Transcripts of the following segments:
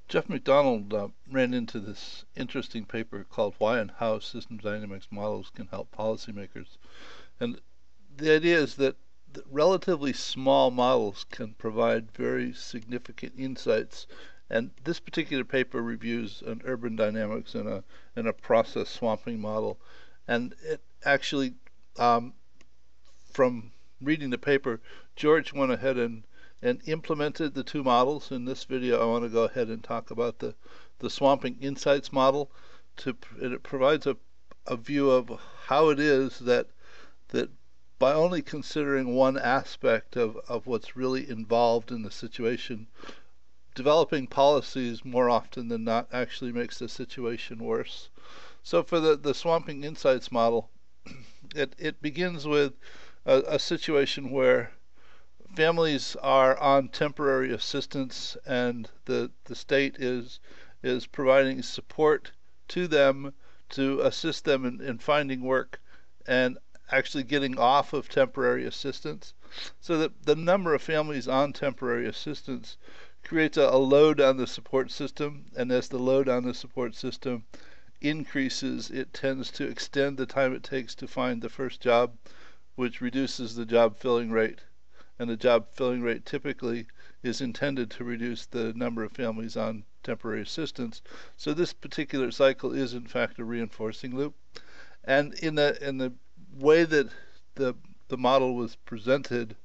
Jeff McDonald ran into this interesting paper called Why and How System Dynamics Models Can Help Policymakers. And the idea is that relatively small models can provide very significant insights. And this particular paper reviews an urban dynamics and a process swamping model. And it actually, from reading the paper, George went ahead and implemented the two models. In this video, I want to go ahead and talk about the swamping insights model. It provides a view of how it is that by only considering one aspect of what's really involved in the situation, developing policies more often than not actually makes the situation worse. So for the swamping insights model, it begins with a situation where families are on temporary assistance and the state is providing support to them to assist them in finding work and actually getting off of temporary assistance. So that the number of families on temporary assistance creates a load on the support system, and as the load on the support system increases, it tends to extend the time it takes to find the first job, which reduces the job filling rate. And the job filling rate typically is intended to reduce the number of families on temporary assistance. So this particular cycle is in fact a reinforcing loop. And in the way that the model was presented,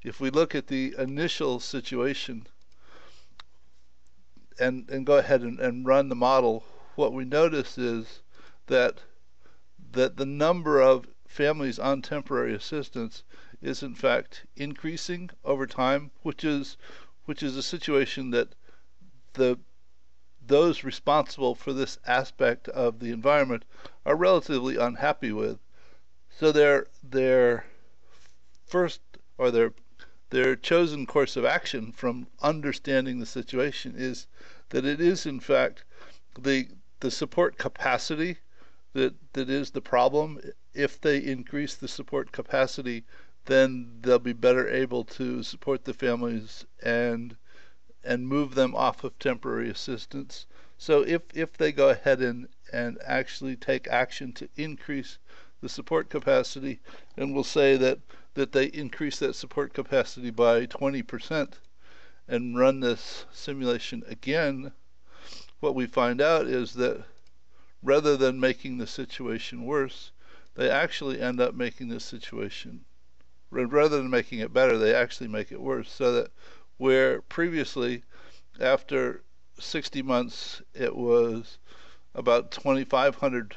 if we look at the initial situation and go ahead and run the model, what we notice is that the number of families on temporary assistance is in fact increasing over time, which is a situation that those responsible for this aspect of the environment are relatively unhappy with. So their first, or their chosen course of action from understanding the situation is that it is in fact the support capacity that is the problem. If they increase the support capacity, then they'll be better able to support the families and move them off of temporary assistance. So if they go ahead and actually take action to increase the support capacity, and we'll say that they increase that support capacity by 20% and run this simulation again, what we find out is that rather than making the situation worse, they actually end up making the situation, rather than making it better, they actually make it worse. So that where previously, after 60 months, it was about 2,500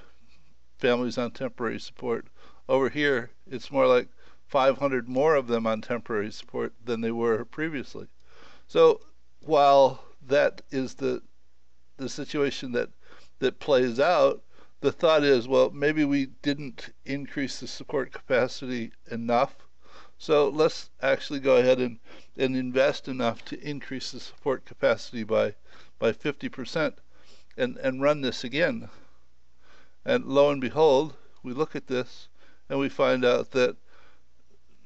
families on temporary support, over here it's more like 500 more of them on temporary support than they were previously. So while that is the situation that plays out, the thought is, well, maybe we didn't increase the support capacity enough, so let's actually go ahead and invest enough to increase the support capacity by 50% and run this again. And lo and behold, we look at this and we find out that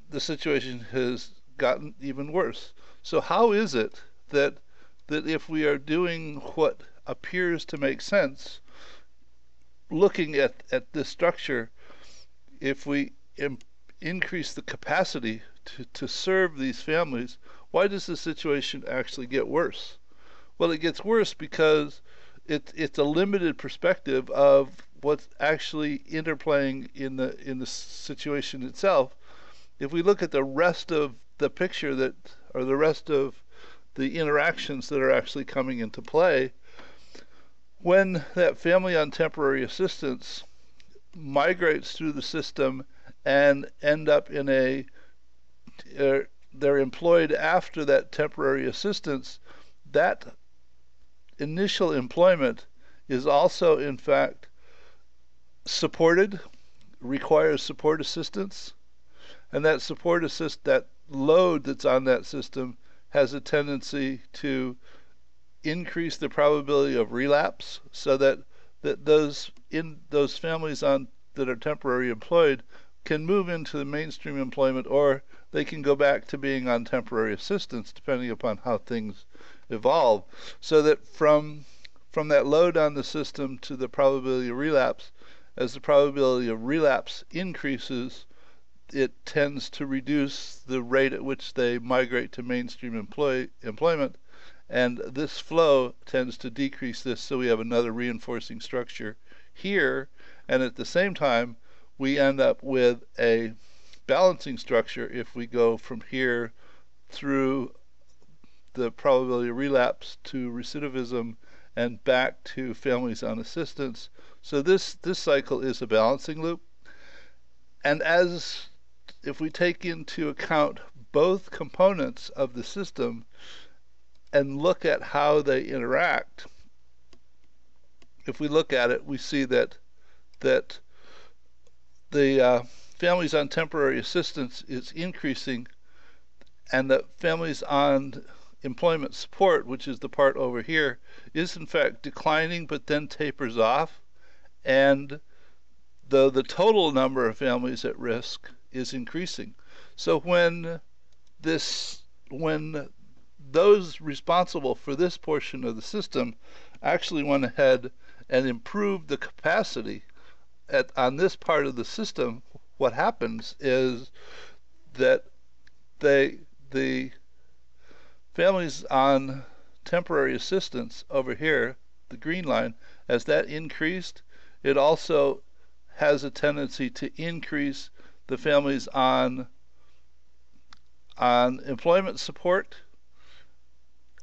the situation has gotten even worse. So how is it that if we are doing what appears to make sense, looking at this structure, if we increase the capacity to serve these families, why does the situation actually get worse? Well, it gets worse because it's a limited perspective of what's actually interplaying in the situation itself. If we look at the rest of the picture or the rest of the interactions that are actually coming into play, when that family on temporary assistance migrates through the system and end up in they're employed after that temporary assistance, that initial employment is also in fact supported, requires support assistance, and that load that's on that system has a tendency to increase the probability of relapse, so that those families that are temporarily employed can move into the mainstream employment, or they can go back to being on temporary assistance depending upon how things evolve. So that from that load on the system to the probability of relapse, as the probability of relapse increases, it tends to reduce the rate at which they migrate to mainstream employment, and this flow tends to decrease this, so we have another reinforcing structure here, and at the same time we end up with a balancing structure if we go from here through the probability of relapse to recidivism and back to families on assistance. So this cycle is a balancing loop, and as if we take into account both components of the system and look at how they interact, if we look at it, we see that the families on temporary assistance is increasing, and that families on employment support, which is the part over here, is in fact declining but then tapers off, and the total number of families at risk is increasing. So when those responsible for this portion of the system actually went ahead and improved the capacity on this part of the system, what happens is that the families on temporary assistance over here, the green line, as that increased, it also has a tendency to increase the families on employment support,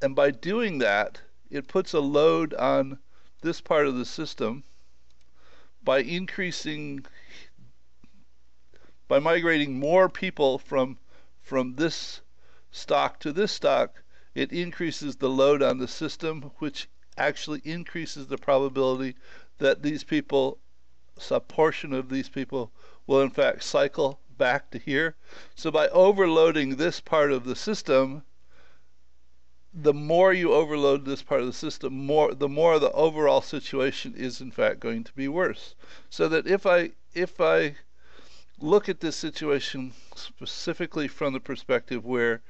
and by doing that it puts a load on this part of the system by migrating more people from this stock to this stock. It increases the load on the system, which actually increases the probability that these people, a portion of these people, will in fact cycle back to here. So by overloading this part of the system, the more you overload this part of the system, the more the overall situation is in fact going to be worse. So that if I look at this situation specifically from the perspective where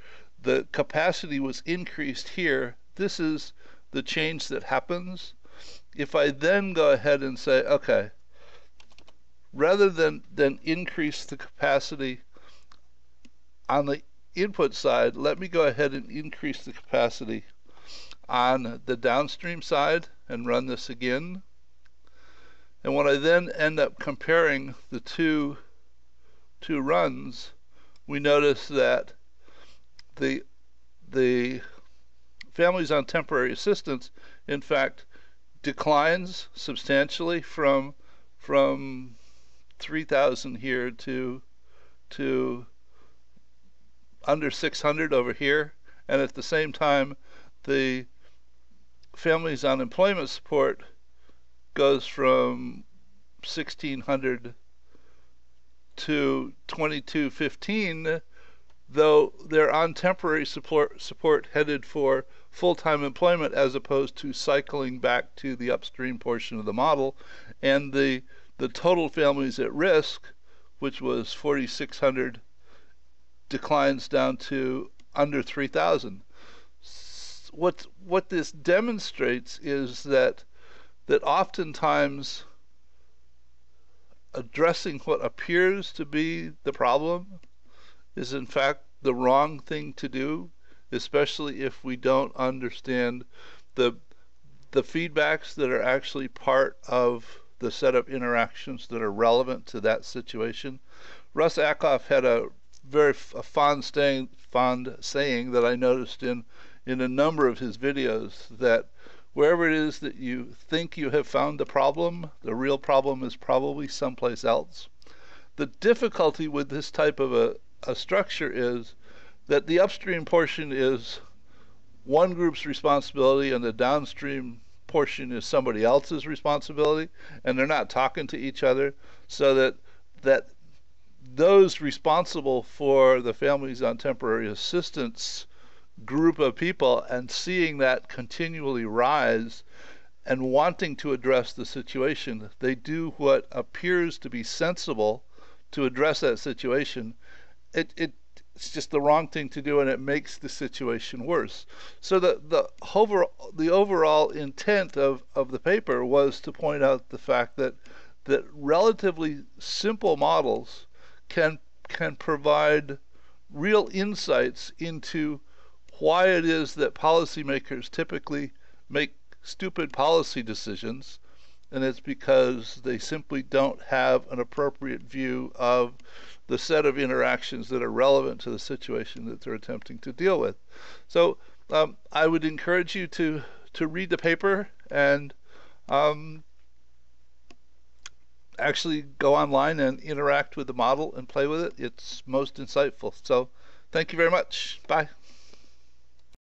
the capacity was increased here, this is the change that happens. If I then go ahead and say, okay, rather than increase the capacity on the input side, let me go ahead and increase the capacity on the downstream side and run this again. And when I then end up comparing the two runs, we notice that the families on temporary assistance in fact declines substantially from 3,000 here to under 600 over here, and at the same time the families on employment support goes from 1,600 to 2,215, though they're on temporary support headed for full-time employment as opposed to cycling back to the upstream portion of the model. And the total families at risk, which was 4,600, declines down to under 3,000. What this demonstrates is that oftentimes addressing what appears to be the problem is in fact the wrong thing to do, especially if we don't understand the feedbacks that are actually part of the set of interactions that are relevant to that situation. Russ Ackoff had a very fond saying that I noticed in a number of his videos, that wherever it is that you think you have found the problem, the real problem is probably someplace else. The difficulty with this type of a structure is that the upstream portion is one group's responsibility and the downstream portion is somebody else's responsibility, and they're not talking to each other, so that those responsible for the families on temporary assistance group of people, and seeing that continually rise and wanting to address the situation, they do what appears to be sensible to address that situation. It it's just the wrong thing to do, and it makes the situation worse. So the overall intent of the paper was to point out the fact that relatively simple models can provide real insights into why it is that policymakers typically make stupid policy decisions, and it's because they simply don't have an appropriate view of the set of interactions that are relevant to the situation that they're attempting to deal with. So I would encourage you to read the paper and um, actually go online and interact with the model and play with it. It's most insightful. So thank you very much. Bye.